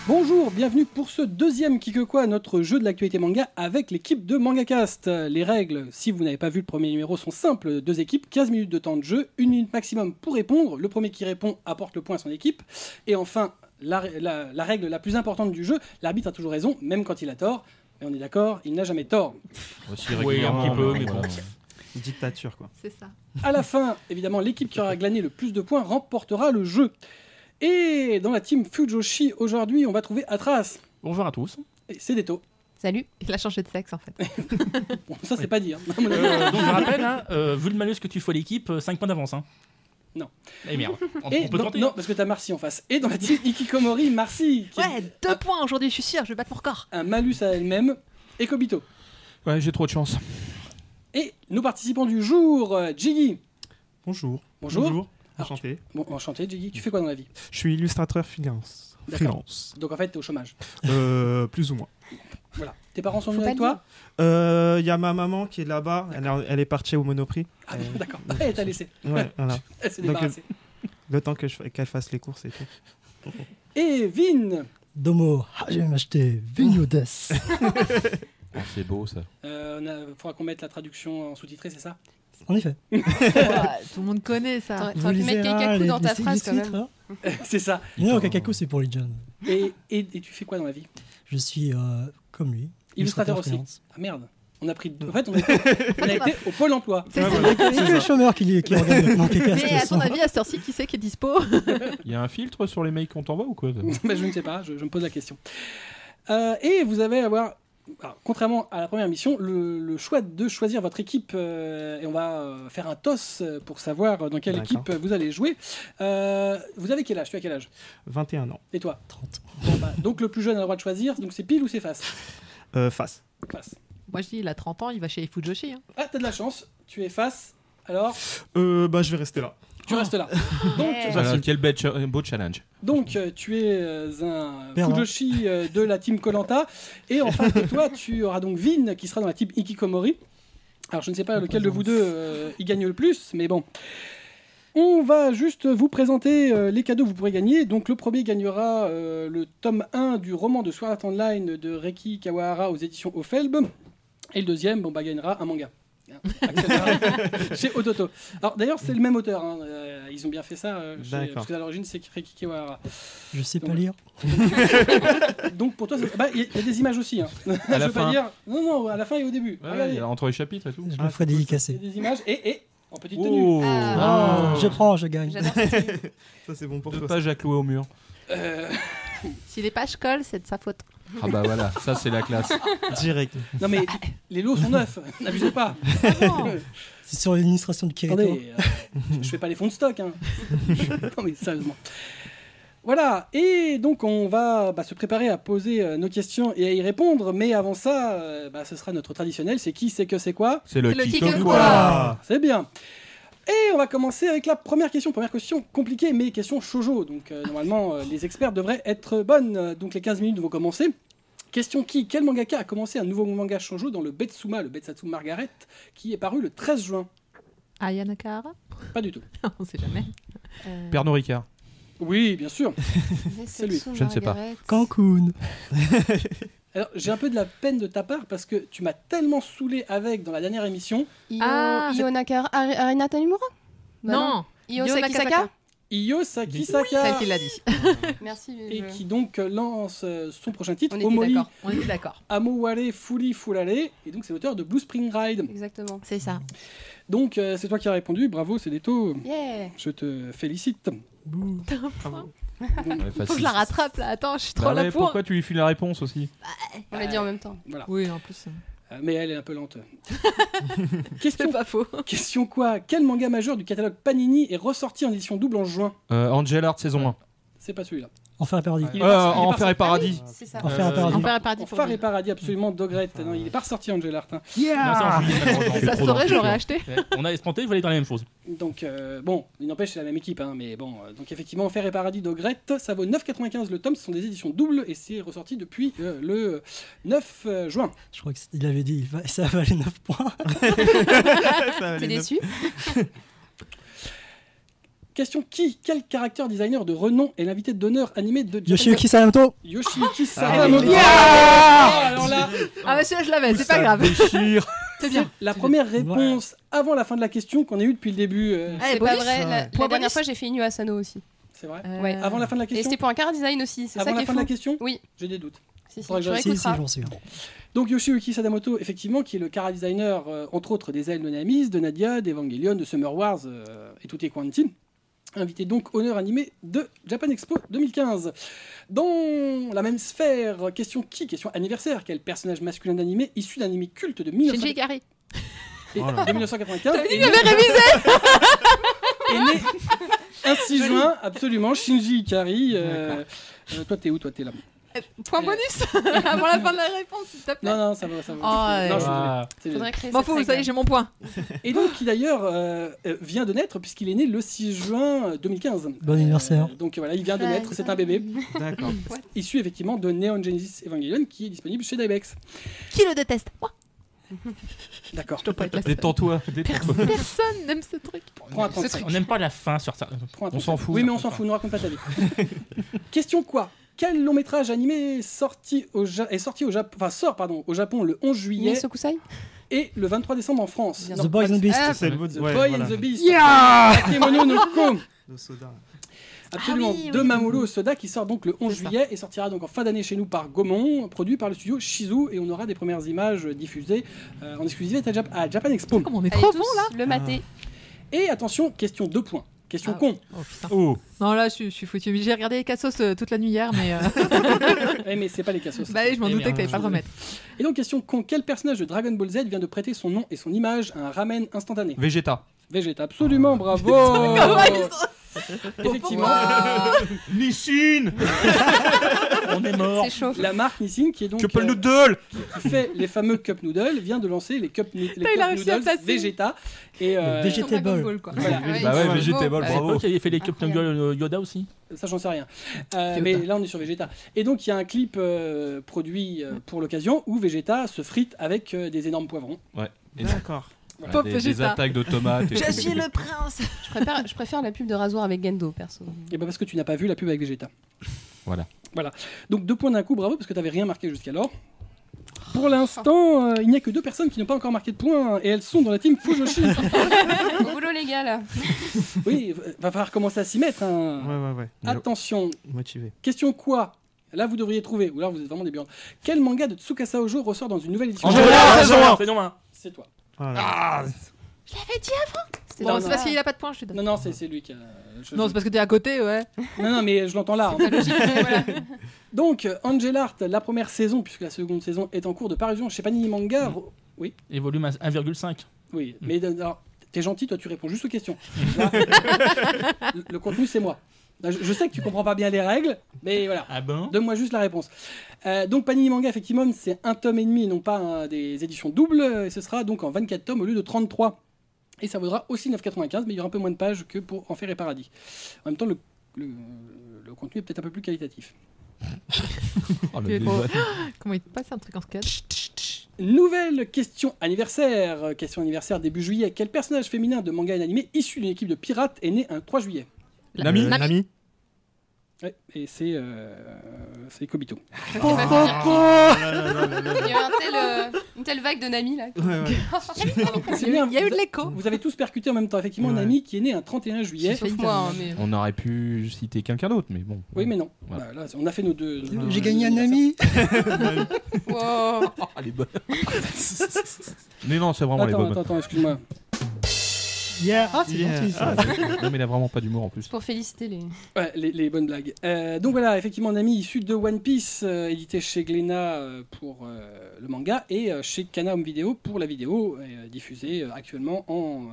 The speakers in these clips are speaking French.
Bonjour, bienvenue pour ce deuxième Kikokwa, notre jeu de l'actualité manga avec l'équipe de MangaCast. Les règles, si vous n'avez pas vu le premier numéro, sont simples. 2 équipes, 15 minutes de temps de jeu, 1 minute maximum pour répondre. Le premier qui répond apporte le point à son équipe. Et enfin, la règle la plus importante du jeu, l'arbitre a toujours raison, même quand il a tort. Mais on est d'accord, il n'a jamais tort. Oui, un petit peu, mais bon. Dictature, quoi. C'est ça. À la fin, évidemment, l'équipe qui aura glané le plus de points remportera le jeu. Et dans la team Fujoshi, aujourd'hui, on va trouver Atras. Bonjour à tous. Et Cédéto. Salut. Il a changé de sexe en fait. Bon, ça, c'est pas dit. Hein. Donc je rappelle, hein, vu le malus que tu fais à l'équipe, 5 points d'avance. Hein. Non. Eh merde. On Et peut tenter. non, parce que t'as Marcy en face. Et dans la team Ikikomori, Marcy. Qui Ouais, 2 points aujourd'hui, je suis sûr, je vais battre mon record. un malus à elle-même. Et Kobito. Ouais, j'ai trop de chance. Et nos participants du jour, Jiggy. Bonjour. Bonjour. Enchanté. Bon, enchanté, Jiggy. Tu fais quoi dans la vie? Je suis illustrateur freelance. D'accord. Donc en fait, t'es au chômage. Plus ou moins. Voilà. Tes parents sont Faut venus avec pas toi? Il y a ma maman qui est là-bas. Elle est partie au Monoprix. Ah, d'accord. Elle t'a laissé. Ouais, voilà. Elle s'est Donc, débarrassée. Le temps qu'elle fasse les courses et tout. Et Vin. Domo, hajimemashite, Vigno desu. Oh, c'est beau ça. Faudra qu'on mette la traduction en sous-titré, c'est ça? En effet. Ouais, tout le monde connaît ça. Vous lisez Kaikaku dans ta phrase, quand même. titres, hein. C'est ça. Non, Kakaku, c'est pour les jeunes. Et tu fais quoi dans la vie? Je suis comme lui. Illustrateur aussi. freelance. Ah merde. On a pris. En fait, on a été au Pôle emploi. C'est ça. C'est que les chômeurs qui regardent le MangaCast. Mais à ton avis, à cette heure-ci, qui c'est qui est dispo? Il y a un filtre sur les mails qu'on t'envoie ou quoi? Mais je ne sais pas, je me pose la question. Et vous allez avoir, alors, contrairement à la première mission, le choix de choisir votre équipe. Et on va faire un toss pour savoir dans quelle D'accord. équipe vous allez jouer. Vous avez quel âge? Tu as quel âge? 21 ans. Et toi? 30. Bon, bah, donc le plus jeune a le droit de choisir. Donc c'est pile ou c'est face? Face. Face. Moi je dis, il a 30 ans, il va chez Fujoshi. Hein. Ah, t'as de la chance. Tu es face. Alors, Je vais rester là. tu restes là. Donc, Alors, quel beau challenge. Donc, tu es un Perdant. Fujoshi de la team Koh-Lanta. Et en face de toi, tu auras donc Vin qui sera dans la team Ikikomori. Alors, je ne sais pas lequel de vous deux y gagne le plus, mais bon. On va juste vous présenter les cadeaux que vous pourrez gagner. Donc, le premier gagnera le tome 1 du roman de Sword Art Online de Reiki Kawahara aux éditions Ofelb. Et le deuxième, gagnera un manga. Chez Ototo. Alors d'ailleurs c'est le même auteur, hein. Ils ont bien fait ça, D'accord. parce qu'à l'origine c'est Reiki Kawahara. Je sais Donc, pas lire. Donc pour toi, il y a des images aussi. Hein. À la Je veux pas fin. dire. Non, à la fin et au début. Ouais, Regardez, il y a entre les chapitres et tout. Je Ah, me ferai il y dédicacer. a des images et en petite tenue. Oh, Ah. Je prends, je gagne. J'adore. Ça, c'est bon pour 2 toi. pages à clouer au mur. Si les pages collent, c'est de sa faute. Ah bah voilà, ça c'est la classe. Direct. Non mais les lots sont neufs, n'abusez pas. C'est sur l'administration de Kirito. Attendez, je fais pas les fonds de stock. Hein. Non mais sérieusement. Voilà, et donc on va se préparer à poser nos questions et à y répondre, mais avant ça, ce sera notre traditionnel, c'est qui, c'est que, c'est quoi? C'est le C'est le Kikokwa. Kikokwa. C'est bien. Et on va commencer avec la première question compliquée, mais question shoujo. Donc normalement, les experts devraient être bonnes. Donc les 15 minutes vont commencer. Question qui? Quel mangaka a commencé un nouveau manga shoujo dans le Betsuma, le Betsatsu Margaret, qui est paru le 13 juin? Aya Nakahara? Pas du tout. On sait jamais. Pernod Ricard. Oui, bien sûr. C'est lui. Je ne sais pas. Cancun. Alors j'ai un peu de la peine de ta part parce que tu m'as tellement saoulé avec dans la dernière émission. Ah, Io Nakara, Arina Tanimura Non. Io Io Sakisaka Nakasaka. Iyo Sakisaka. Celle qui l'a dit. Merci. Et qui donc lance son prochain titre, On était Omoi d'accord. On était d'accord. Amoware Fuli Fulare. Et donc c'est l'auteur de Blue Spring Ride. Exactement. C'est ça. Donc c'est toi qui as répondu, bravo Cédéto, Yeah. je te félicite. Bravo. Ouais, Faut que facile. je la rattrape là. Attends, je suis trop Bah là ouais, pour. pourquoi tu lui files la réponse aussi? On l'a dit en même temps. Voilà. Oui, en plus. Mais elle est un peu lente. C'est question, pas faux. question quoi? Quel manga majeur du catalogue Panini est ressorti en édition double en juin? Angel Art saison 1. C'est pas celui-là. Enfer et paradis. Il est pas- il est Enfer pas- et Paradis. C'est ça. Enfer et paradis. Enfer et paradis pour Enfer lui. et Paradis, absolument, Dogrette. Non, il est pas ressorti Angel Art. Hein. Non, c'est en juillet, malheureusement. Ça se saurait, j'aurais acheté. Ouais, on a espanté, il fallait dans la même chose. Donc bon, il n'empêche c'est la même équipe, hein, mais bon. Donc effectivement, Enfer et Paradis Dogrette, ça vaut 9,95 le tome. Ce sont des éditions doubles et c'est ressorti depuis le 9 juin. Je crois qu'il avait dit ça valait 9 points. T'es déçu? Question quel character designer de renom est l'invité d'honneur animé de Japan Yoshiyuki Sakamoto. Yoshiyuki Sakamoto. Yeah Alors là, Ah, mais celui-là, je l'avais, c'est pas grave. C'est bien. la première réponse avant la fin de la question qu'on a eue depuis le début. Allez, C'est pas bonus. vrai. La Point dernière bonus. fois, j'ai fait Inu Asano aussi. C'est vrai. Ouais. Avant la fin de la Et question. c'était pour un car design aussi. C'est ça Avant qui la est fin de la fou. question. Oui. J'ai des doutes. Si, Faudrait que tu je- Si, si, réécouteras. j'en suis. Donc Yoshiyuki Sadamoto, effectivement, qui est le chara designer, entre autres, des ailes de Namis, de Nadia, d'Evangelion, de Summer Wars et tout est Quantin. Invité donc honneur animé de Japan Expo 2015. Dans la même sphère, question anniversaire. Quel personnage masculin d'animé issu d'un animé culte de Shinji Ikari. de 1995 Il avait révisé. est né un 6 juin, absolument, Shinji Ikari. Toi, t'es où? Toi, t'es là. Point bonus avant la fin de la réponse, s'il te plaît. Non, ça va, ça va. Oh, Non, je suis Ah. désolé. Faudrait créer M'en cette fous, ça y est, règle. j'ai mon point. Et donc, qui d'ailleurs vient de naître, puisqu'il est né le 6 juin 2015. Bon anniversaire. Donc voilà, il vient de naître, c'est un bébé, D'accord. issu effectivement de Neon Genesis Evangelion, qui est disponible chez Dybex. Qui le déteste? Moi. D'accord. Je dois pas être la seule. Détends-toi. détends-toi. Personne n'aime ce truc. Prends un temps. On n'aime pas la fin sur ça. Prends un temps. On s'en fout. Oui, mais on s'en fout, ne raconte pas ta vie. Question quoi? Quel long métrage animé est sorti au Japon le 11 juillet Nisokusai. et le 23 décembre en France? Bien. Non, The Boy pas- and the Beast. Ah, C'est le mot The de- ouais, Boy voilà. and the Beast. Yeah. Takemono no Ko. Le soda. Absolument, Ah oui, de oui. Mamoru Osoda qui sort donc le 11 C'est ça. juillet et sortira donc en fin d'année chez nous par Gaumont, produit par le studio Shizu, et on aura des premières images diffusées en exclusivité à Japan Expo. Comme on est Allez, trop tous, bon là. le maté. Et attention, question 2 points. Question Ah. con. Oh putain. Oh. Non, là, je suis foutu. J'ai regardé les Cassos toute la nuit hier, mais. Mais c'est pas les cassos. Bah, oui, je m'en Eh doutais merde, que t'allais pas le remettre. Et donc question con, quel personnage de Dragon Ball Z vient de prêter son nom et son image à un ramen instantané? Vegeta. Vegeta, absolument, bravo. Effectivement, Nissin. On est mort. C'est chaud. la marque Nissin qui est donc Couple Noodle. qui fait les fameux Cup Noodles vient de lancer les Cup, il a réussi à Noodles placer. Vegeta et Vegetable. Dragon Ball, quoi. voilà. Bah ouais, c'est Vegetable, beau. C'est bravo. toi qui avait fait les Cup Noodle Yoda aussi. Ça, j'en sais rien. Mais là, on est sur Vegeta. Et donc, il y a un clip produit pour l'occasion où Vegeta se frite avec des énormes poivrons. D'accord. Voilà, Pauvre des Vegeta. attaques de tomates. et Je tout. suis le prince. Je préfère la pub de rasoir avec Gendo, perso. Et ben parce que tu n'as pas vu la pub avec Vegeta. Voilà. Voilà. Donc 2 points d'un coup, bravo, parce que tu n'avais rien marqué jusqu'alors. Pour l'instant, il n'y a que 2 personnes qui n'ont pas encore marqué de points, et elles sont dans la team Fujoshi. Au boulot, les gars, là. Oui, va falloir commencer à s'y mettre. Hein. Ouais. Attention, Motivé. question quoi? Là, vous devriez trouver, ou là, vous êtes vraiment des burnes. Quel manga de Tsukasa Ojo ressort dans une nouvelle édition? Angela, Saison 1. C'est toi. Voilà. C'était Bon, dans c'est un- parce qu'il a pas de points, je suis d'accord. Non, c'est lui qui a... Non, c'est parce que t'es à côté, ouais. Non, mais je l'entends là. hein. Voilà. Donc, Angel Art, la première saison, puisque la seconde saison est en cours de parution chez Panini Manga. Et volume à 1,5. Oui, mais alors, t'es gentil, toi tu réponds juste aux questions. Là, le contenu, c'est moi. Je sais que tu comprends pas bien les règles, mais voilà. Ah ben. Donne-moi juste la réponse. Donc Panini Manga, effectivement, c'est 1 tome et demi et non pas des éditions doubles. Et ce sera donc en 24 tomes au lieu de 33. Et ça vaudra aussi 9,95, mais il y aura un peu moins de pages que pour Enfer et Paradis. En même temps, le contenu est peut-être un peu plus qualitatif. Oh, le Tu es débat. Comment il te passe un truc en sketch? Nouvelle question anniversaire. Question anniversaire début juillet. Quel personnage féminin de manga et animé issu d'une équipe de pirates est né un 3 juillet? Nami. Nami. Ouais, et c'est Kobito. Il y a une telle vague de Nami, là. C'est bien, Il y a eu de vous- l'écho. Vous avez tous percuté en même temps. Effectivement, Ouais. Nami qui est né un 31 juillet. J'ai failli Sauf moi, hein, mais... On aurait pu citer quelqu'un d'autre, mais bon. Oui, mais non. Ouais. Bah, là, on a fait nos deux. J'ai gagné un ami. Wow. Oh, elle est bonne. mais non, c'est vraiment les bonnes. Attends, excuse-moi. Yeah. Ah, c'est Yeah. gentil ça. Non, mais il a vraiment pas d'humour en plus. Pour féliciter les... Ouais, les bonnes blagues. Donc voilà, effectivement, Nami issu de One Piece, édité chez Glénat pour le manga et chez Kana Home Video pour la vidéo, diffusée actuellement en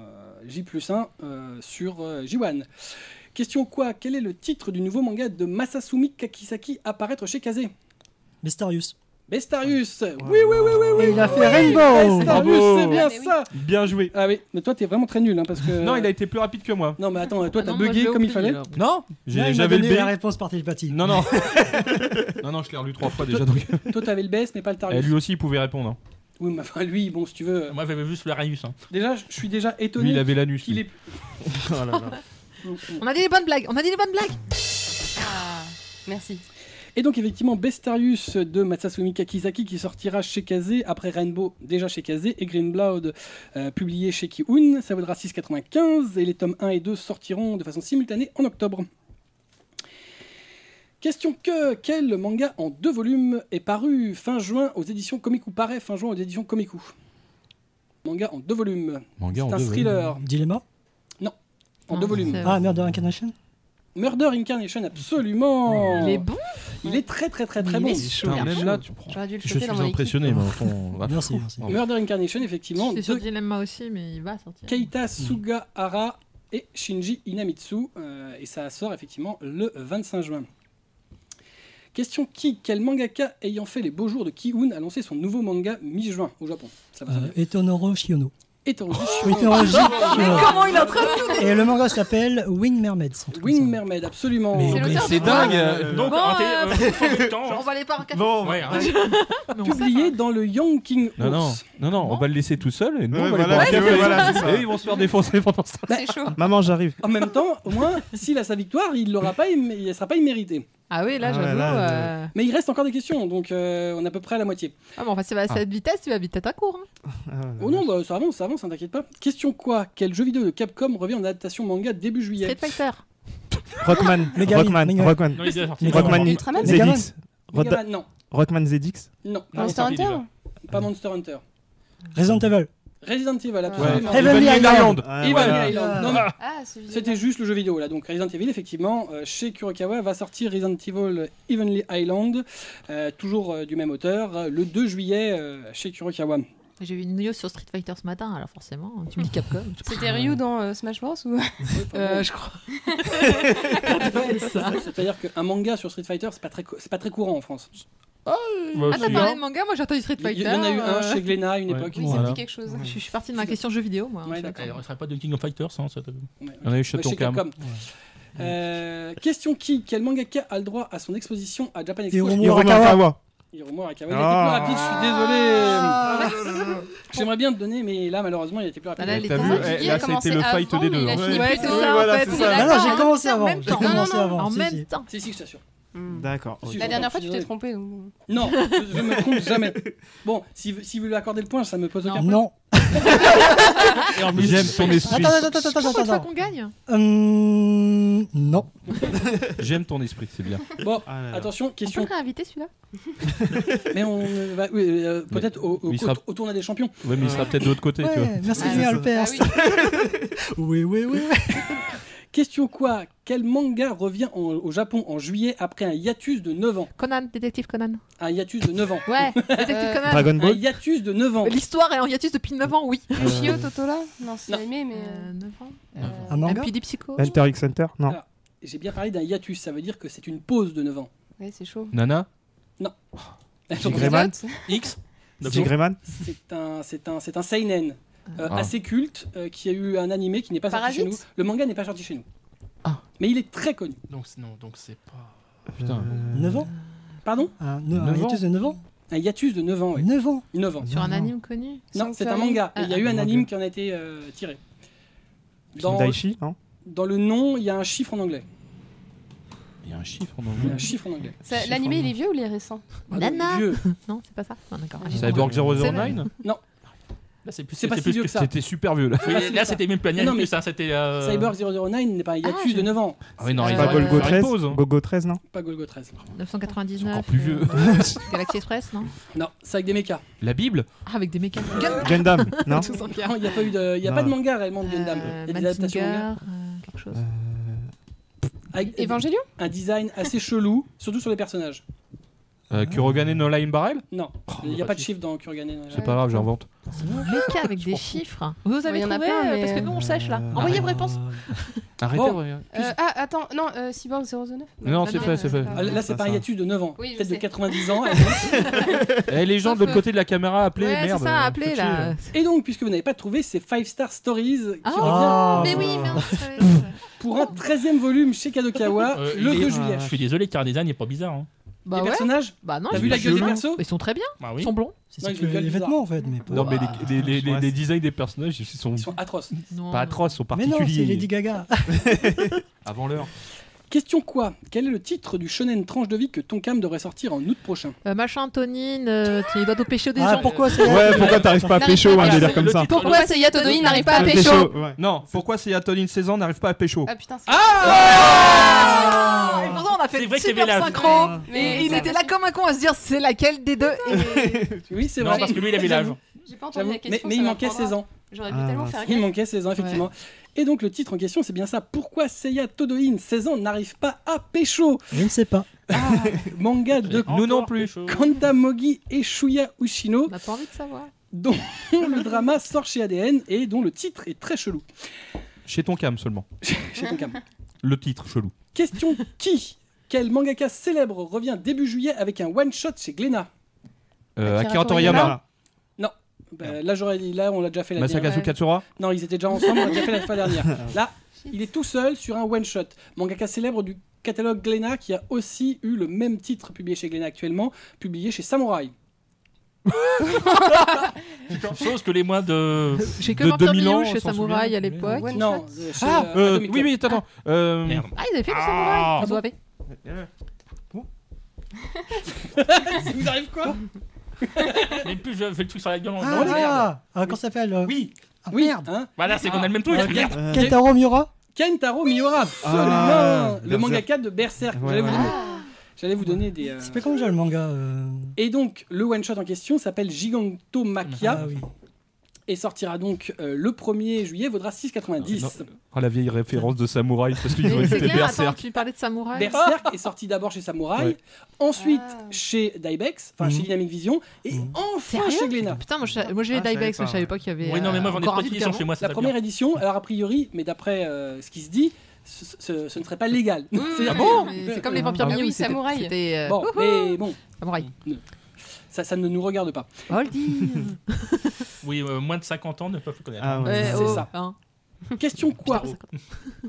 J+1 sur J1. Question quoi? Quel est le titre du nouveau manga de Masasumi Kakisaki à paraître chez Kazé? Bestarius. Bestarius. Oui. Et il a fait Rainbow. Bestarius, Bravo. c'est bien Mais oui. ça. Bien joué. Ah oui, mais toi t'es vraiment très nul, hein, parce que... Non, il a été plus rapide que moi. Non mais attends, toi t'as Ah non, moi, je bugué l'ai comme il oublié, fallait. alors. Non, Là, il m'a j'avais le donné la B. réponse par télépathie. Non, non. non, je l'ai relu 3 fois déjà. Donc. Toi t'avais le BS mais pas le Et Tarius. lui aussi, il pouvait répondre. hein. Oui, mais enfin lui, bon si tu veux... Moi j'avais vu sur l'Arius. Hein. Déjà, je suis déjà Lui, étonné il avait l'anus. qu'il lui. ait... Oh là là. On a dit les bonnes blagues. Ah, merci. Et donc effectivement, Bestarius de Masasumi Kakizaki qui sortira chez Kazé, après Rainbow déjà chez Kazé, et Green Blood publié chez Ki-Un, ça vaudra 6,95, et les tomes 1 et 2 sortiront de façon simultanée en octobre. Question que, quel manga en 2 volumes est paru fin juin aux éditions Komiku, paraît fin juin aux éditions Komiku? Manga en 2 volumes. Manga en C'est un deux thriller. Dilemma. En Non, 2 volumes. c'est- Ah, Murder Incarnation. Murder Incarnation, absolument. Il est bon. Il est très très très très Il bon. est Putain, super même chaud. là, tu prends. J'aurais dû le Je choper suis dans mon équipe. impressionné, mais enfin, va Merci, fou. merci. Oh. Murder Incarnation, effectivement, C'est sur de Dilemma aussi, mais il va sortir. Keita Sugahara et Shinji Inamitsu, et ça sort effectivement le 25 juin. Question qui, quel mangaka ayant fait les beaux jours de Ki-Un a lancé son nouveau manga mi-juin au Japon? Ça va sonner. Etonoro Shiono. Etonji Etonoro Shiono. Comment il est en train de... Et le manga s'appelle Wing Mermaids. un truc Wing comme ça. Mermaid, absolument. Mais C'est l'auteur C'est du dingue. Donc, Bon, faut du temps. On va les par 4. Bon, Ouais, hein. Publié dans le Young King Non, non, Ours. non, non, on va le laisser tout seul et nous, Ouais, on va voilà, aller boire un ouais, café. voilà, c'est ça. Et ils vont se faire défoncer pendant ce temps. C'est chaud. Maman, j'arrive. En même temps, au moins, s'il a sa victoire, il l'aura pas, il sera pas immérité. Ah oui, là, Ah ouais, j'avoue. là, Mais il reste encore des questions, donc on est à peu près à la moitié. Ah bon, enfin, c'est à cette vitesse, tu vas vite être à court. Hein. Oh non, bah, ça avance, hein, t'inquiète pas. Question quoi? Quel jeu vidéo de Capcom revient en adaptation manga début juillet? Street Fighter. Rockman, Megaman, Rockman, Megaman. Rockman. Non, il est déjà sorti. Megaman. Rockman Ultraman Megaman. ZX. Megaman, non. Rockman ZX. Non, Non, Monster sorti Hunter. déjà. pas Monster Hunter. Resident Evil. Resident Evil, absolument. Ouais. Heavenly Island. Ah, Evil voilà. Island. Non, mais Ah, celui-là. c'était juste le jeu vidéo là. Donc Resident Evil, effectivement, chez Kurokawa va sortir Resident Evil Heavenly Island, toujours du même auteur, le 2 juillet chez Kurokawa. J'ai vu une news sur Street Fighter ce matin, alors forcément, tu me dis Capcom. C'était Ryu dans Smash Bros ou Je crois. Ça doit être ça. C'est-à-dire qu'un manga sur Street Fighter, c'est pas très courant en France. Bah, Ah, t'as si, parlé hein. de manga, moi j'ai entendu Street Il Fighter. y en a eu un chez Glénat à une Ouais. époque. Oui, Voilà. ça me dit quelque chose. Je suis partie de ma question jeux vidéo, moi. Ouais, en fait. d'accord. On ne serait pas de King of Fighters, hein, ça te- Ouais. On a eu Chez Chaton Cam. Capcom. Question qui? Quel mangaka a le droit à son exposition à Japan Expo? Hiromu Hiromu Arakawa. Arakawa. Hiromu Arakawa. Il a été plus rapide, je suis désolé. J'aimerais bien te donner, mais là, malheureusement, il a été plus rapide. Ah, là, il T'as était vu, rapide. là, c'était le fight des deux. Il a hein. fini Ouais, plus c'est tôt. ça, voilà, en fait. c'est on ça. est Non, non, d'accord, j'ai on commencé est en avant. même J'ai temps. commencé avant. En si, même si. temps. Si, je t'assure. D'accord. Si, La dernière fois, tu je suis t'es trompé. donc- Non, je me trompe jamais. Bon, si vous lui accordez le point, ça me pose aucun problème. Non. Et en plus, J'aime ton esprit. Attends. Chaque fois qu'on gagne. Non. J'aime ton esprit, c'est bien. Bon, Ah là là. attention, On peut question. le réinviter celui-là. Mais on va oui, peut-être il sera- au tournoi des champions. Ouais, mais il sera peut-être de l'autre côté, tu vois. Ouais, merci Ah, bien c'est le ça. PS. Ah oui. Oui. Question quoi? Quel manga revient au Japon en juillet après un hiatus de 9 ans? Conan, détective Conan. Un hiatus de 9 ans. Ouais, détective Conan. Dragon Un Ball. hiatus de 9 ans. L'histoire est en hiatus depuis 9 ans, oui. Yoshio Totola. Non, c'est Non. aimé, mais. 9 ans. Un manga Un PD Psycho. Enter X Center. Non. Alors, j'ai bien parlé d'un hiatus, ça veut dire que c'est une pause de 9 ans. Ouais, c'est chaud. Nana Greyman. X. Tigreman. C'est un seinen Ah. assez culte qui a eu un animé qui n'est pas sorti chez nous. Parasite. Le manga n'est pas sorti chez nous. Ah. Mais il est très connu. Donc c'est pas. Putain. 9 ans Pardon? Un 9 hiatus de 9 ans Un hiatus de 9 ans, oui. 9 ans 9 ans. Sur un Non. anime connu. Non, c'est un Sanctuary. manga. Et il y a eu un Ah. anime qui en a été tiré. Dans, Daichi, non. dans le nom, il y a un chiffre en anglais. Il y a un chiffre dans Il y a le un chiffre en anglais. Ça- L'animé, il est vieux ou il est récent? Ah, Nana. donc, vieux. Non, c'est pas ça. Non, d'accord. Cyborg 009 Là, c'est plus. C'est pas c'est si plus vieux que ça. C'était super vieux là. Oui, pas si là, ça. c'était même plus un Non, anime, mais ça, c'était. Cyborg 009 n'est pas un hiatus je- de 9 ans. Ah oui, non, Euh, il Pas va Golgo faire une 13. pause. hein. Gogo 13, non. Pas Golgo 13. 999. C'est encore plus vieux. Galaxy Express, non? Non, c'est avec des mechas. La Bible Ah, avec des mécans. Gundam, non. Tous en pierre. Non, il n'y a pas eu de, il y a Non. pas de manga réellement de Gundam. Il y a des adaptations manga. Quelque chose. Avec Evangelion? un design assez chelou, surtout sur les personnages. Kurogane no Line Barrel Non, il n'y a pas de chiffre dans Kurogane. C'est pas grave, j'invente. Méca avec des chiffres. Vous avez Il y en a trouvé plein, mais- parce que nous on sèche là. Envoyez vos réponses. Arrêtez. Bon. ouais. Ah, attends, non, Cyborg 009? Non, c'est fait, c'est fait. Ah, là, c'est pas un hiatus de 9 ans. Oui, je Peut-être de sais. 90 ans. Eh, les gens de Sauf, l'autre côté de la caméra, appelez, Ouais, merde. c'est ça, appelez là. Et donc, puisque vous n'avez pas trouvé, c'est 5 Star Stories qui Ah, revient mais oui, merde. pour un 13e volume chez Kadokawa le 2 juillet. Je suis désolé, Car Design n'est pas bizarre. Hein. Bah Les ouais. personnages. Bah non, T'as ils vu la sont gueule des chelous. persos? Ils sont très bien. Bah Ils oui. sont blonds. C'est Non, ça ils que ont une gueule les bizarre. vêtements en fait. Mais pas- Non, mais Ouais, les designs des personnages, ils sont Ils sont atroces. Non, pas non. atroces, ils sont Mais non, c'est particuliers. Lady Gaga. Avant l'heure. Question quoi? Quel est le titre du shonen tranche de vie que Tonkam devrait sortir en août prochain? Machin, Tonine, il doit au pécho des Ah, gens. pourquoi c'est Ouais, pourquoi t'arrives pas à N'arrive pécho, pas un à délire faire. comme Le ça titre- Pourquoi Seiya Todoi n'arrive pas à Ah, pécho? ouais. Non, pourquoi c'est Atoline 16 ans n'arrive pas à pécho? Ah putain, c'est Ah, et pourtant, on a fait C'est une vrai que super t'avais l'âge. synchro. Mais Et il ça était va. là comme un con à se dire c'est laquelle des deux. Oui, c'est Non, vrai. parce que lui, il avait l'âge. J'ai pas entendu J'avoue. la question. Mais ça il manquait m'apprendra. 16 ans. J'aurais dû Ah, tellement mince. faire Il gaffe. manquait 16 ans, effectivement. Et donc le titre en question, c'est bien ça. Pourquoi Seiya Todoin, 16 ans, n'arrive pas à pécho? Je ne sais pas. Manga de Nous non plus. Kanta Mogi et Shuya Ushino, On n'a pas envie de savoir. dont le drama sort chez ADN et dont le titre est très chelou. Chez Tonkam seulement. Chez Tonkam. Le titre chelou. Question qui? Quel mangaka célèbre revient début juillet avec un one-shot chez Glénat? Akira Toriyama. Là, j'aurais dit, là, on l'a déjà fait la dernière. Masakazu Katsura. Non, ils étaient déjà ensemble, on l'a déjà fait la fois dernière. Là, il est tout seul sur un one-shot. Mangaka célèbre du catalogue Glénat qui a aussi eu le même titre publié chez Glénat actuellement, publié chez Samurai. Chose que les moins de. J'ai que De Vampire 2000 ans, Biou chez on s'en Samouraï souvient. à l'époque. Ouais. One Non, shot. chez Ah, Atomic oui, Club. attends. Merde. Ah, ils avaient fait du Ah. Samouraï. Ils doivent. Ça vous arrive quoi? Même plus, je fais le truc sur la gueule. Non, merde. Comment ça s'appelle Oui, Ah, oui, merde. hein. Voilà, c'est qu'on a le même truc. Ah, Merde. Kentaro Miura. Kentaro Miura, absolument. Ah, Le Berserk. mangaka de Berserk. Ouais, J'allais vous donner des. C'est pas comment j'ai le manga Et donc, le one-shot en question s'appelle Gigantomachia Ah oui. et sortira donc le 1er juillet, vaudra 6,90. Oh, la vieille référence de Samouraï, parce qu'ils ont Mais c'est été clair, attends, Berserk. tu parlais de Samouraï. Berserk est sorti d'abord chez Samurai, Ouais. ensuite Ah. chez Dybex, enfin Mhm. chez Dynamic Vision, et enfin Sérieux chez Glénat. Putain, moi j'ai les Ah, je savais Dybex, mais pas, je savais pas qu'il y avait. Oui, non, mais moi, j'en ai encore un pas titre d'édition avant. chez moi. ça La va première bien. édition, alors a priori, mais d'après ce qui se dit, ce ne serait pas légal. C'est-à-dire- Bon, c'est comme les vampires Ah oui, Miou, Samouraï. C'était. Bon, mais bon, Samouraï. ça ne nous regarde pas. Oldies. Oui, moins de 50 ans ne peuvent le connaître. Ah ouais. Ouais, C'est oh, ça. hein. Question quoi? Putain,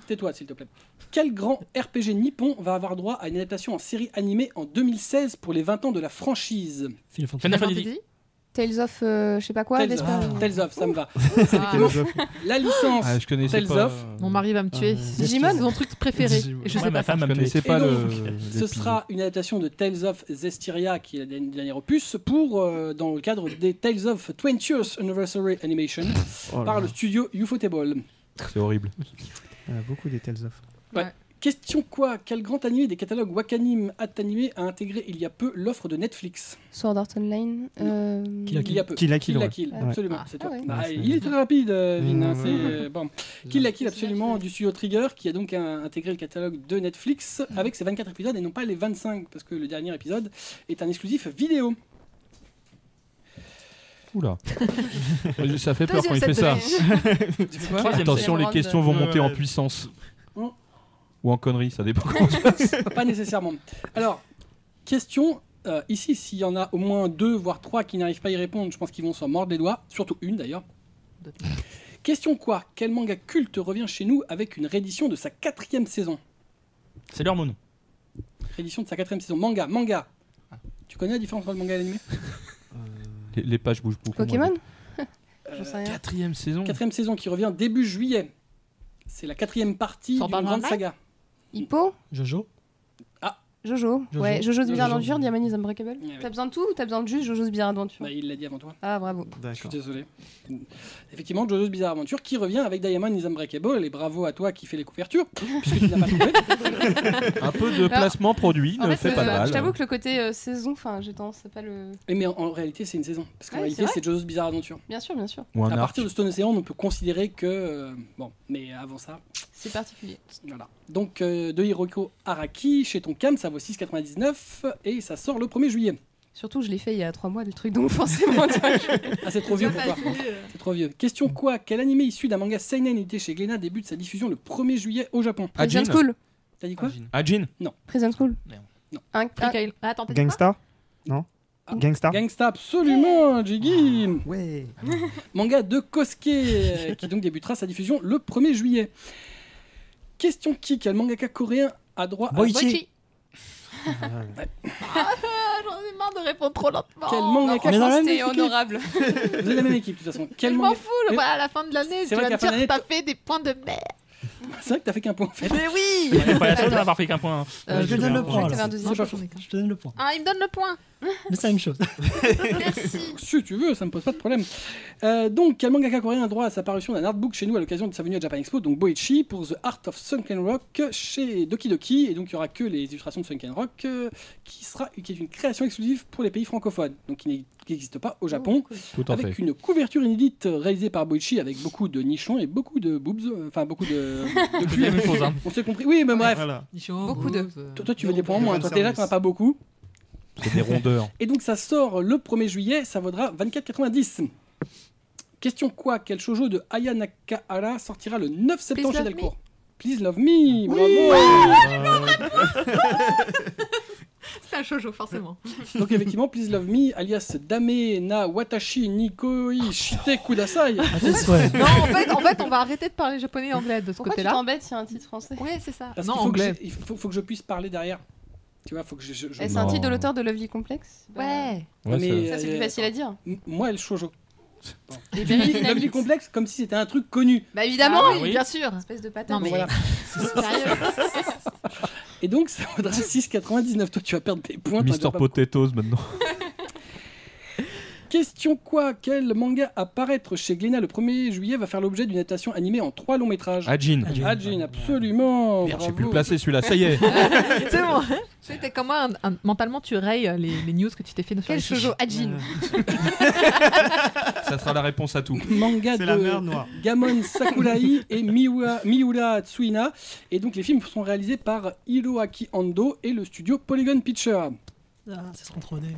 Tais-toi, s'il te plaît. Quel grand RPG nippon va avoir droit à une adaptation en série animée en 2016 pour les 20 ans de la franchise? Final Fantasy. Final Fantasy. Fantasy. Tales of, je sais pas quoi, Tales Vesper. of, Tales of, ça me va. Ah, La licence. Ah, je connaissais Tales pas. of. Mon mari va me tuer. Digimon. C'est mon truc préféré. Et je Ouais, sais ma pas. femme Je va me tuer. connaissais pas Et le. donc, Ce l'épisode. sera une adaptation de Tales of Zestiria, qui est le dernier opus, pour, dans le cadre des Tales of 20th Anniversary Animation, Oh là par là. le studio Ufotable. C'est horrible. Il y en a beaucoup des Tales of. Question quoi? Quel grand animé des catalogues Wakanim Animé a intégré il y a peu l'offre de Netflix? Sword Art Online. Kill la Il y a peu. Kill la Kill, ouais. Kill, Ouais. absolument. Ah, c'est ah toi. ouais. Bah, Ouais, c'est- il est très rapide, Vin. hein, Ouais. c'est bon. Kill la Kill, absolument, du studio Trigger, qui a donc intégré le catalogue de Netflix avec ses 24 épisodes et non pas les 25, parce que le dernier épisode est un exclusif vidéo. Oula. Ça fait peur quand Deuxième il fait set ça. de Troisième Attention, les set. questions vont Ouais, monter en ouais. puissance. Mm. Ou en conneries, ça dépend. Pas nécessairement. Alors, question. Ici, s'il y en a au moins 2, voire 3 qui n'arrivent pas à y répondre, je pense qu'ils vont s'en mordre les doigts. Surtout une d'ailleurs. Question quoi? Quel manga culte revient chez nous avec une réédition de sa 4e saison? C'est leur Moon. Réédition de sa 4e saison. Manga. Tu connais la différence entre le manga et l'animé? Les pages bougent beaucoup. Pokémon. Euh, J'en sais rien. 4ème saison. 4e saison qui revient début juillet. C'est la 4e partie Sword d'une Art grande Online saga. Hippo. Jojo. Jojo. Jojo. Ouais, Jojo's Bizarre Jojo. Adventure, Diamond is Unbreakable. Ouais. T'as besoin de tout ou t'as besoin de juste Jojo's Bizarre Adventure? Bah, il l'a dit avant toi. Ah, bravo. Je suis D'accord. désolé. Effectivement, Jojo's Bizarre Adventure qui revient avec Diamond is Unbreakable. Et bravo à toi qui fais les couvertures, puisque tu n'as pas trouvé. Un peu de placement produit En ne fait, fait pas de mal. je t'avoue que le côté saison, enfin, j'ai tendance à pas le. Mais en réalité, c'est une saison. Parce qu'en Ouais, réalité, c'est vrai. c'est Jojo's Bizarre Adventure. Bien sûr, bien sûr. Ou un À arc. partir de Stone Ocean, on peut considérer que. Bon, mais avant ça, C'est particulier. voilà. Donc, de Hiroko Araki, chez Tonkam, ça vaut 6,99 et ça sort le 1er juillet. Surtout, je l'ai fait il y a 3 mois, le truc, donc forcément. tu vois, Ah, c'est trop vieux pour toi. C'est trop vieux. Question quoi? Quel animé issu d'un manga seinen édité chez Glénat débute sa diffusion le 1er juillet au Japon? Prison Ajin. School. T'as dit quoi? Ajin. Prison School. Non. Non. Attends, t'as dit quoi? Gangsta Non Ah. Gangsta Gangsta, absolument, Jiggy. Ouais. Manga de Kosuke, qui donc débutera sa diffusion le 1er juillet. Question qui? Quel mangaka coréen a droit à... Boichi. Boichi. J'en ai marre de répondre trop lentement. Quel mangaka On est dans la C'était même équipe. honorable. Vous êtes la même équipe de toute façon. Quel Je m'en manga... fous, voilà, à la fin de l'année, C'est tu vrai vas me qu'à la fin de dire l'année, t'as fait des points de merde. C'est vrai que t'as fait qu'un point en fait. Mais oui. On n'est pas la seule à avoir fait qu'un point. Je te donne le Je point. crois que t'avais un alors. deuxième. C'est pas j'en faux. ai qu'un. Je te donne le point. Ah, il me donne le point. Mais c'est la même chose. Merci. Si tu veux, ça me pose pas de problème. Donc, quel mangaka coréen a droit à sa parution d'un artbook chez nous à l'occasion de sa venue à Japan Expo, donc Boichi, pour The Art of Sunken Rock chez Doki Doki, et donc il y aura que les illustrations de Sunken Rock, qui est une création exclusive pour les pays francophones, donc qui n'existe pas au Japon, Tout en fait. avec une couverture inédite réalisée par Boichi avec beaucoup de nichons et beaucoup de boobs, enfin beaucoup de C'est la même chose. Hein. On s'est compris. Oui, mais bref. Voilà. Beaucoup de. Toi, tu veux des points en moins. Toi, t'es là, t'en as pas beaucoup. C'est des rondeurs. Et donc ça sort le 1er juillet, ça vaudra 24,90. Question quoi? Quel shoujo de Aya Nakahara sortira le 9 septembre Please chez Love Delcourt? Please Love Me, bravo. C'est un shoujo, forcément. Donc effectivement, Please Love Me, alias Dame na Watashi Nikoi Shite Kudasai. À tes souhaits. Non, en fait, on va arrêter de parler japonais et anglais de ce Pourquoi tu côté-là. t'embêtes s'il y a un titre français? Ouais, c'est ça. Parce Non, qu'il faut anglais. il faut que je puisse parler derrière. Tu vois, faut que je Et c'est un titre de l'auteur de Lovely Complex? Ouais. Ouais, Mais, Ça, c'est plus facile à dire. Moi, le shoujo. Les Je dis Lovely Complex comme si c'était un truc connu. Bah évidemment! Ah oui, oui. bien sûr. Espèce de patate. Non, mais Voilà. sérieux. Et donc, ça vaudra 6,99. Toi, tu vas perdre des points. t'en as Mister pas Potatoes maintenant. Question quoi? Quel manga à paraître chez Glénat le 1er juillet va faire l'objet d'une adaptation animée en 3 longs métrages? Ajin. Ajin, absolument. Merde, j'ai bravo. pu le placer celui-là, ça y est. C'est bon. C'était comme moi, mentalement, tu rayes les news que tu t'es fait sur Quel les fiches. shoujo Ajin? Ça sera la réponse à tout. Manga C'est la mer de noire. Gamon Sakurai et Miura Tsuina. Et donc les films sont réalisés par Hiroaki Ando et le studio Polygon Pictures. Ah, c'est trop trop nul.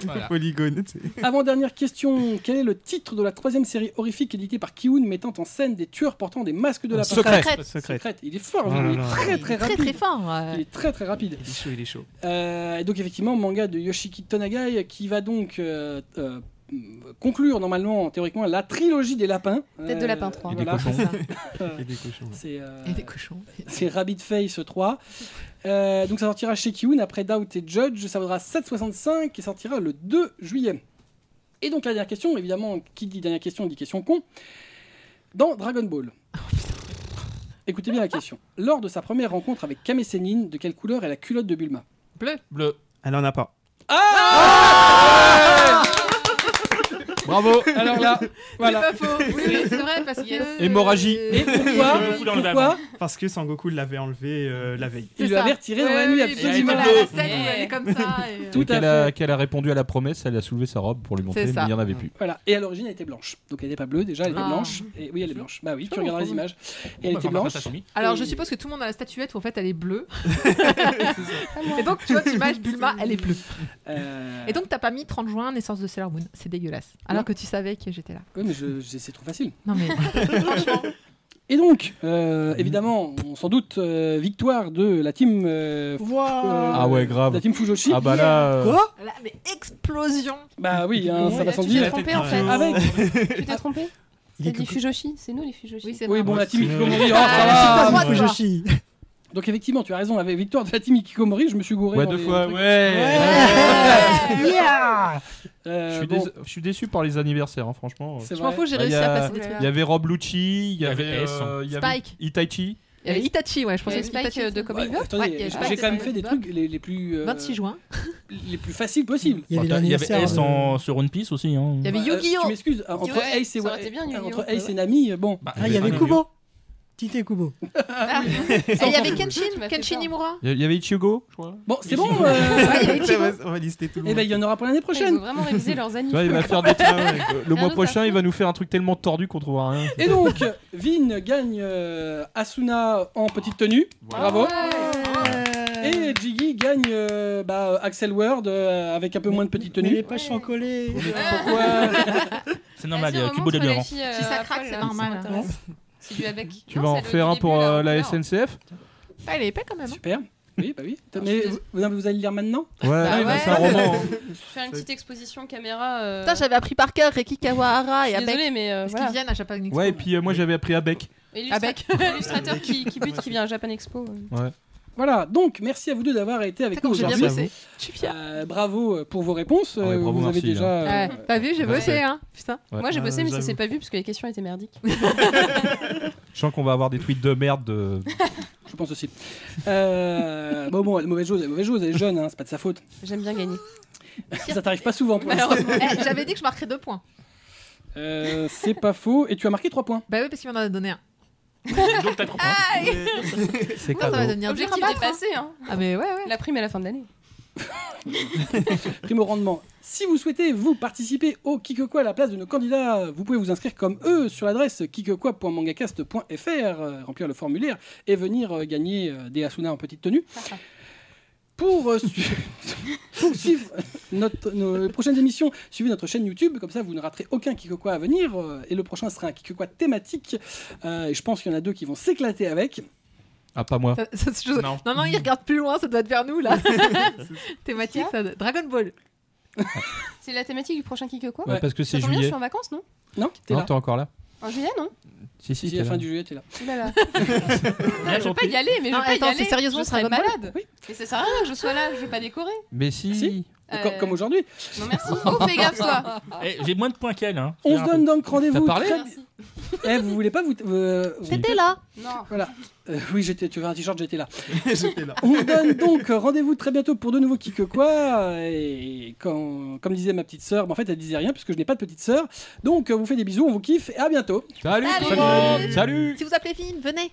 Voilà. Polygone, tu sais. Avant-dernière question, quel est le titre de la 3e série horrifique éditée par Kiun mettant en scène des tueurs portant des masques de lapin? Secret. Secret. Secrète. Il est fort, Oh là il est là. très très Très rapide. très fort. Il est très très rapide. Il est chaud. Et donc effectivement, manga de Yoshiki Tonagai qui va donc conclure normalement, théoriquement, la trilogie des lapins. Tête de lapin 3. Et des Voilà. cochons. Et des cochons. C'est Et des cochons. c'est Rabbit Face 3. Donc ça sortira chez Kiun après Doubt et Judge. Ça vaudra 7,65 et sortira le 2 juillet. Et donc la dernière question, évidemment, qui dit dernière question dit question con. Dans Dragon Ball. Écoutez bien la question. Lors de sa première rencontre avec Kame Sennin, de quelle couleur est la culotte de Bulma? Bleu. Bleu. Elle en a pas. Bravo. Alors là, voilà. C'est pas faux. Oui, c'est vrai parce que. Hémorragie. Et pourquoi, beaucoup dans le pourquoi Parce que Sangoku l'avait enlevé la veille. il lui avait retiré dans la nuit, absolument. La scène où elle est comme ça. et, Tout à fait. Qu'elle a répondu à la promesse, elle a soulevé sa robe pour lui montrer, C'est mais ça. il n'y en avait plus. Voilà. Et à l'origine, elle était blanche. Donc elle n'était pas bleue déjà, elle était Ah. blanche. Et oui, elle est blanche. Bah oui, tu Oh, regarderas les trop images. Et elle Bah, était enfin, blanche. sashimi. Alors, Et- je suppose que tout le monde a la statuette où en fait elle est bleue. Et donc, tu vois, tu images Bulma, elle est bleue. Et donc, t'as pas mis 30 juin, naissance de Sailor Moon. C'est dégueulasse. Alors Non. que tu savais que j'étais là. Oui, mais c'est trop facile. Non, mais franchement. Et donc, évidemment, on s'en doute, victoire de la team. Ah ouais, grave. La team Fujoshi. Ah bah là. Quoi? Là, mais explosion. Bah oui, hein, ça va sans Tu t'es dire. trompé en fait. Avec. Tu t'es trompé? Il T'as est dit Fujoshi, c'est nous les Fujoshi. Oui, c'est Oui, vrai. bon, la team c'est- Ikikomori. Oh, Ah, ça c'est pas va. moi. Fujoshi. Donc, effectivement, tu as raison. Avec victoire de la team Ikikomori, je me suis gouré. Ouais, dans 2 les fois, trucs. ouais. Yeah. Bon, Je suis déçu par les anniversaires, hein, franchement. c'est Je m'en vrai. fous, j'ai Bah, réussi y a- à passer des trucs. Il y avait Rob Lucci, il y avait avait S. il y avait Spike. Itachi. Il y avait Itachi, ouais, je Il y pensais avait que Spike Itachi, de Cowboy Ouais, Bebop. attendez, Ouais, il y a j'ai Spike quand même de fait des Cowboy trucs les plus 26 juin. les plus faciles possibles. Il y avait Il y avait l'anniversaire. S sur One Piece aussi. Hein. Il y avait Bah, Yu-Gi-Oh! Tu m'excuses, entre Ouais, Ace et ça aurait été bien, Yu-Gi-Oh! entre Ace et Nami, bon. Bah, Ah, il y avait pas Kubo. Tite et Kubo. Et il y avait Tu Kenshin, m'as fait Kenshin peur. Imura. Il y avait Ichigo, je crois. Bon, c'est bon. Ouais, il y avait Ichigo. On va lister tout le Et monde. ben il y en aura pour l'année Ils prochaine. ont vraiment révisé leurs années. Tu vois, il va faire des trucs. Le mois autre prochain, il va nous faire un truc tellement tordu qu'on trouvera rien. Et donc, Vin gagne Asuna en petite tenue. Bravo. Et Jiggy gagne Axel Word avec un peu moins de petite Mais les tenue. pages sont collées. Pourquoi C'est normal, il y a Vas-y, Kubo de remonte avant. les filles, Si ça à craque, poil, c'est là, normal. ça m'intéresse. C'est du avec. Tu Non, vas en c'est le faire un début, pour là, la non. SNCF? Ah, il est épais quand même. hein. Super. Oui, bah oui. Non, Mais je suis vous allez le lire maintenant? Ouais, ouais. c'est un roman. Je vais faire une petite exposition caméra. Putain, j'avais appris par cœur Reki Kawahara Je et suis Abec. désolée, mais Parce voilà. qu'ils viennent à Japan Expo. Ouais, et puis moi j'avais appris à Bec. Illustra- Avec. Illustrateur qui bute, qui vient à Japan Expo. Ouais. Voilà, donc merci à vous deux d'avoir été avec C'est nous quand j'ai bien aujourd'hui. bossé. Je suis fière. Bravo pour vos réponses. Ouais, bravo, vous avez merci, déjà. Ouais, t'as vu, j'ai Ouais. bossé, hein. Putain. Ouais. Moi j'ai bossé, mais ça j'avoue. s'est pas vu parce que les questions étaient merdiques. Je sens qu'on va avoir des tweets de merde de. Je pense aussi. Bon, mauvaise chose, elle est jeune, hein, c'est pas de sa faute. J'aime bien gagner. Ça t'arrive pas souvent pour l'instant. Malheureusement. J'avais dit que je marquerais 2 points. C'est pas faux. Et tu as marqué 3 points. Bah oui, parce qu'il m'en a donné un. Donc t'as 3 points. C'est Moi, ça va cadeau. devenir dur à Objectif battre. dépassé, hein. Ah, mais ouais, ouais. La prime à la fin de l'année. Prime au rendement. Si vous souhaitez vous participer au Kikokwa à la place de nos candidats, vous pouvez vous inscrire comme eux sur l'adresse kikokwa.mangacast.fr, remplir le formulaire et venir gagner des Asuna en petite tenue. Pour suivre nos prochaines émissions, suivez notre chaîne YouTube, comme ça vous ne raterez aucun Kikokwa à venir. Et le prochain sera un Kikokwa thématique. Et je pense qu'il y en a 2 qui vont s'éclater avec. Ah, pas moi. Non. Non, il regarde plus loin, ça doit être vers nous, là. Thématique, ça... Dragon Ball. C'est la thématique du prochain Kick quoi Ouais, parce que Ça c'est tombe bien, je juillet. suis en vacances, non Non, t'es Non, là. t'es encore là. En juillet, non Si, Si, t'es à la là. fin du juillet, t'es là. Ouh là là. Bien Je veux pas y aller, mais je Non, veux pas y attends, aller. c'est sérieusement je serais Dragon Ball malade. Oui. Mais ça sert à rien que je sois là, je vais pas décorer. Mais si. Si. Comme aujourd'hui. Non merci. Oh, fais gaffe toi. Eh, j'ai moins de points qu'elle. Hein. On se donne donc rendez-vous. T'as parlé Merci. Vous voulez pas vous. J'étais là. Non. Voilà. Oui, tu veux un t-shirt, j'étais là. J'étais là. On donne donc rendez-vous très bientôt pour de nouveaux Kikokwa. Et comme disait ma petite sœur, en fait elle disait rien puisque je n'ai pas de petite sœur. Donc on vous fait des bisous, on vous kiffe et à bientôt. Salut. Salut. Salut. Si vous appelez Fine, venez.